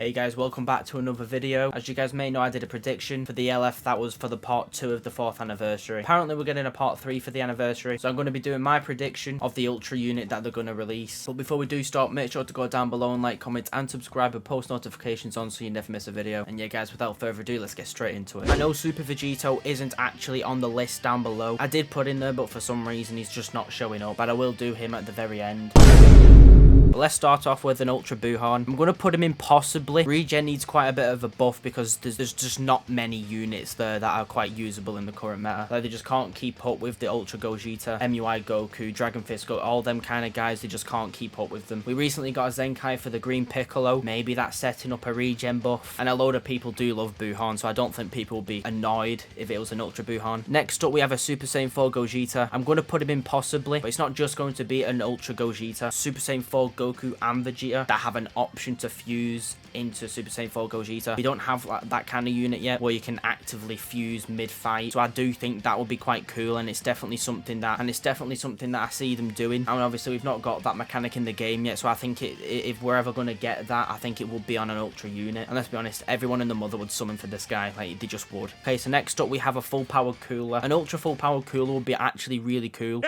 Hey guys, welcome back to another video. As you guys may know, I did a prediction for the LF that was for the part 2 of the 4th anniversary. Apparently we're getting a part 3 for the anniversary, so I'm going to be doing my prediction of the Ultra unit that they're going to release. But before we do start, make sure to go down below and like, comment and subscribe and post notifications on so you never miss a video. And yeah guys, without further ado, let's get straight into it. I know Super Vegito isn't actually on the list down below. I did put in there, but for some reason he's just not showing up. But I will do him at the very end. But let's start off with an Ultra Buhan. I'm going to put him in possibly. Regen needs quite a bit of a buff because there's just not many units there that are quite usable in the current meta. Like, they just can't keep up with the Ultra Gogeta, MUI Goku, Dragon Fist Goku, all them kind of guys. They just can't keep up with them. We recently got a Zenkai for the Green Piccolo. Maybe that's setting up a regen buff. And a load of people do love Buhan, so I don't think people will be annoyed if it was an Ultra Buhan. Next up, we have a Super Saiyan 4 Gogeta. I'm going to put him in possibly, but it's not just going to be an Ultra Gogeta. Super Saiyan 4 Goku and Vegeta that have an option to fuse into Super Saiyan 4 Gogeta. We don't have like that kind of unit yet where you can actively fuse mid-fight, so I do think that would be quite cool, and it's definitely something that I see them doing. And obviously we've not got that mechanic in the game yet, so I think if we're ever going to get that, I think it will be on an Ultra unit. And let's be honest, everyone in the mother would summon for this guy, like they just would. Okay, so next up we have a full power cooler. An Ultra full power cooler would be actually really cool.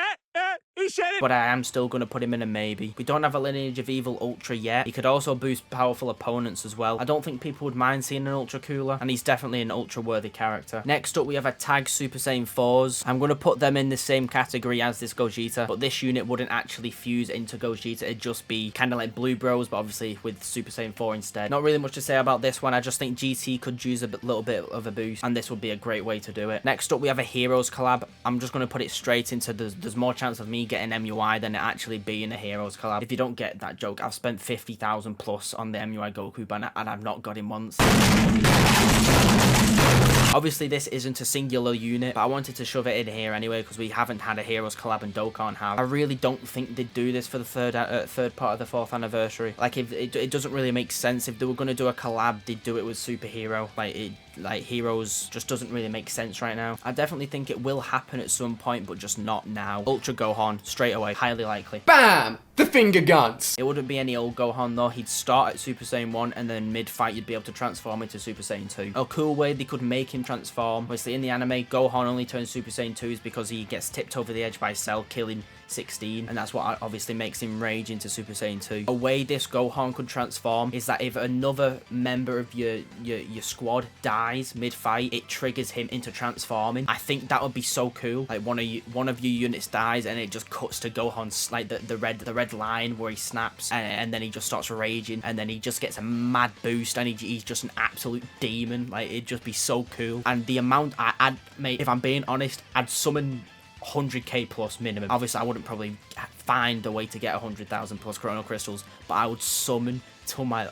But I am still going to put him in a maybe. We don't have a Lineage of Evil Ultra yet. He could also boost powerful opponents as well. I don't think people would mind seeing an Ultra Cooler, and he's definitely an Ultra worthy character. Next up, we have a Tag Super Saiyan 4s. I'm going to put them in the same category as this Gogeta, but this unit wouldn't actually fuse into Gogeta. It'd just be kind of like Blue Bros, but obviously with Super Saiyan 4 instead. Not really much to say about this one. I just think GT could use a little bit of a boost, and this would be a great way to do it. Next up, we have a Heroes collab. I'm just going to put it straight into there's more chance of me getting MUI than it actually being a Heroes collab. If you don't get that joke, I've spent 50,000 plus on the MUI Goku banner and I've not got him once. Obviously this isn't a singular unit, but I wanted to shove it in here anyway because we haven't had a Heroes collab and Dokkan have. I really don't think they'd do this for the third part of the 4th anniversary. Like, if it doesn't really make sense. If they were going to do a collab, they'd do it with Superhero. Like Heroes just doesn't really make sense right now. I definitely think it will happen at some point, but just not now. Ultra Gohan, straight away, highly likely. BAM! The finger guns! It wouldn't be any old Gohan though. He'd start at Super Saiyan 1 and then mid-fight you'd be able to transform into Super Saiyan 2. A cool way they could make him transform. Obviously in the anime, Gohan only turns Super Saiyan 2s because he gets tipped over the edge by Cell, killing 16, and that's what obviously makes him rage into Super Saiyan 2. A way this Gohan could transform is that if another member of your squad dies mid-fight, it triggers him into transforming. I think that would be so cool. Like one of your units dies and it just cuts to Gohan's like the red line where he snaps and then he just starts raging and then he just gets a mad boost and he's just an absolute demon. Like, it'd just be so cool. And the amount mate, if I'm being honest, I'd summon 100k plus minimum. Obviously I wouldn't probably find a way to get 100,000 plus chrono crystals, but I would summon till my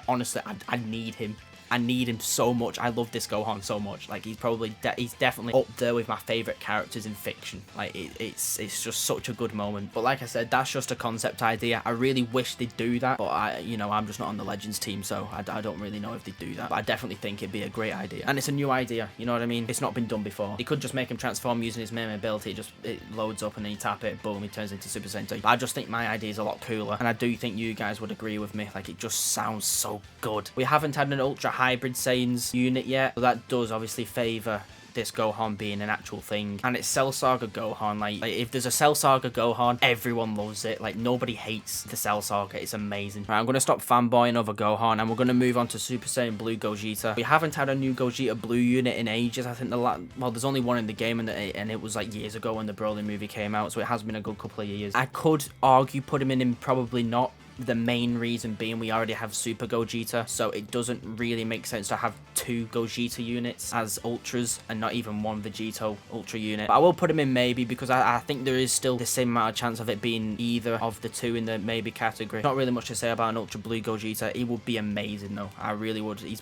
honestly I need him. I need him so much. I love this Gohan so much. Like, he's definitely up there with my favorite characters in fiction. Like, it's just such a good moment. But like I said, that's just a concept idea. I really wish they'd do that, but I'm just not on the Legends team, so I don't really know if they'd do that. But I definitely think it'd be a great idea, and it's a new idea. You know what I mean? It's not been done before. He could just make him transform using his main ability. It loads up and then you tap it, boom, he turns into Super Saiyan 2. But I just think my idea is a lot cooler, and I do think you guys would agree with me. Like, it just sounds so good. We haven't had an Ultra Hybrid Saiyans unit yet, so that does obviously favour this Gohan being an actual thing. And it's Cell Saga Gohan. Like if there's a Cell Saga Gohan, everyone loves it. Like, nobody hates the Cell Saga. It's amazing. Right, I'm going to stop fanboying over Gohan and we're going to move on to Super Saiyan Blue Gogeta. We haven't had a new Gogeta Blue unit in ages. I think there's only one in the game, and it was like years ago when the Broly movie came out, so it has been a good couple of years. I could argue put him in probably not. The main reason being we already have Super Gogeta, so it doesn't really make sense to have 2 Gogeta units as Ultras and not even 1 Vegito Ultra unit. But I will put him in maybe because I think there is still the same amount of chance of it being either of the 2 in the maybe category. Not really much to say about an Ultra Blue Gogeta. He would be amazing though. I really would. He's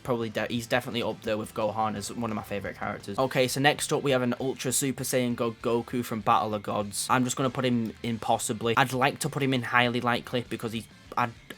definitely up there with Gohan as one of my favorite characters. Okay, so next up we have an Ultra Super Saiyan Goku from Battle of Gods. I'm just going to put him in possibly. I'd like to put him in highly likely because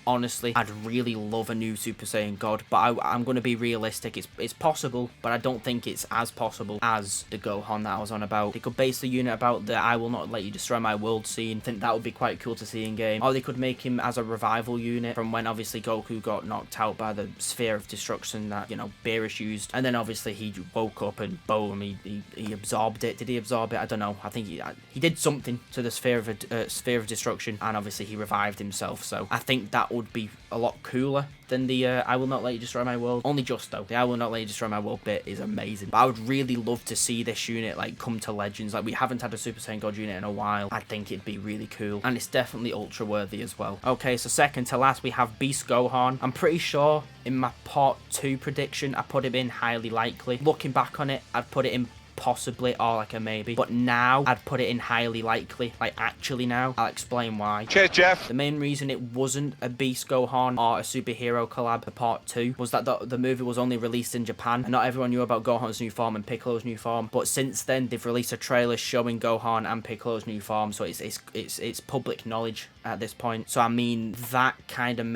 honestly, I'd really love a new Super Saiyan God, but I'm going to be realistic. It's possible, but I don't think it's as possible as the Gohan that I was on about. They could base the unit about the I will not let you destroy my world scene. I think that would be quite cool to see in game. Or they could make him as a revival unit from when obviously Goku got knocked out by the sphere of destruction that, you know, Beerus used, and then obviously he woke up and boom, he absorbed it. Did he absorb it? I don't know. I think he did something to the sphere of destruction, and obviously he revived himself. So I think that would be a lot cooler than the I will not let you destroy my world. Only just though. The I will not let you destroy my world bit is amazing. But I would really love to see this unit like come to Legends. Like, we haven't had a Super Saiyan God unit in a while. I think it'd be really cool. And it's definitely ultra worthy as well. Okay, so second to last we have Beast Gohan. I'm pretty sure in my part 2 prediction I put him in highly likely. Looking back on it, I'd put it in possibly or like a maybe, but now I'd put it in highly likely. Like, actually now I'll explain why. Cheers, Jeff. The main reason it wasn't a Beast Gohan or a superhero collab for part 2 was that the movie was only released in Japan, and not everyone knew about Gohan's new form and Piccolo's new form. But since then they've released a trailer showing Gohan and Piccolo's new form, so it's public knowledge at this point. So I mean, that kind of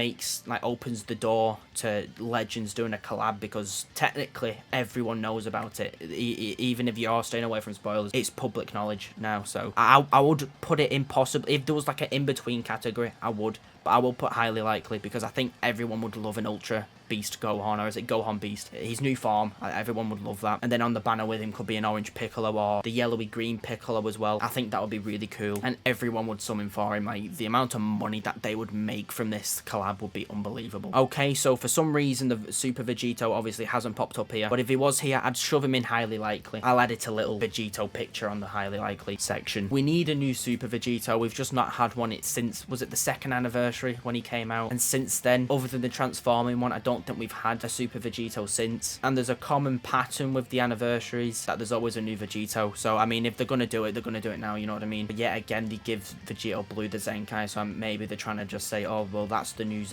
opens the door to Legends doing a collab, because technically everyone knows about it. Even if you are staying away from spoilers, it's public knowledge now. So I would put it in possibly, if there was like an in-between category, I would, but I will put highly likely, because I think everyone would love an Ultra Beast Gohan, or is it Gohan Beast? His new form, everyone would love that. And then on the banner with him could be an orange Piccolo or the yellowy green Piccolo as well. I think that would be really cool, and everyone would summon for him. Like, the amount of money that they would make from this collab would be unbelievable. Okay, so for some reason the Super Vegito obviously hasn't popped up here, but if he was here, I'd shove him in highly likely. I'll edit a little Vegito picture on the highly likely section. We need a new Super Vegito. We've just not had one since, was it the 2nd anniversary when he came out? And since then, other than the transforming one, I don't think we've had a Super Vegito since. And there's a common pattern with the anniversaries that there's always a new Vegito. So I mean, if they're gonna do it, they're gonna do it now, you know what I mean? But yet again, they give Vegito Blue the Zenkai, so maybe they're trying to just say, oh well, that's the new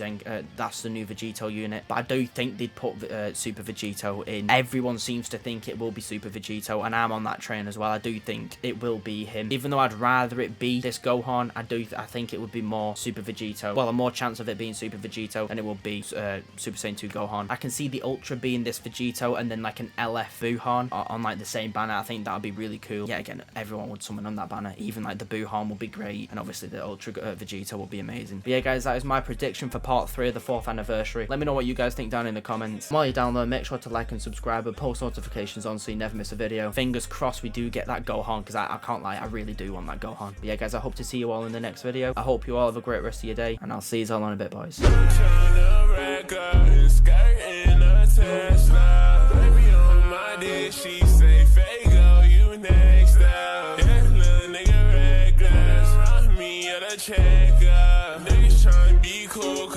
that's the new Vegito unit. But I do think they'd put Super Vegito in. Everyone seems to think it will be Super Vegito, and I'm on that train as well. I do think it will be him, even though I'd rather it be this Gohan. I think it would be more Super Vegito. Well, a more chance of it being Super Vegito than it will be Super Saiyan 2 Gohan. I can see the Ultra being this Vegito and then like an LF Buhan on like the same banner. I think that would be really cool. Yeah, again, everyone would summon on that banner. Even like the Buhan would be great, and obviously the Ultra Vegito would be amazing. But yeah guys, that is my prediction for part 3 of the 4th anniversary. Let me know what you guys think down in the comments. While you're down there, make sure to like and subscribe and post notifications on so you never miss a video. Fingers crossed we do get that Gohan, because I can't lie, I really do want that Gohan. But yeah guys, I hope to see you all in the next video. I hope you all have a great rest of your day, and I'll see you all in a bit, boys.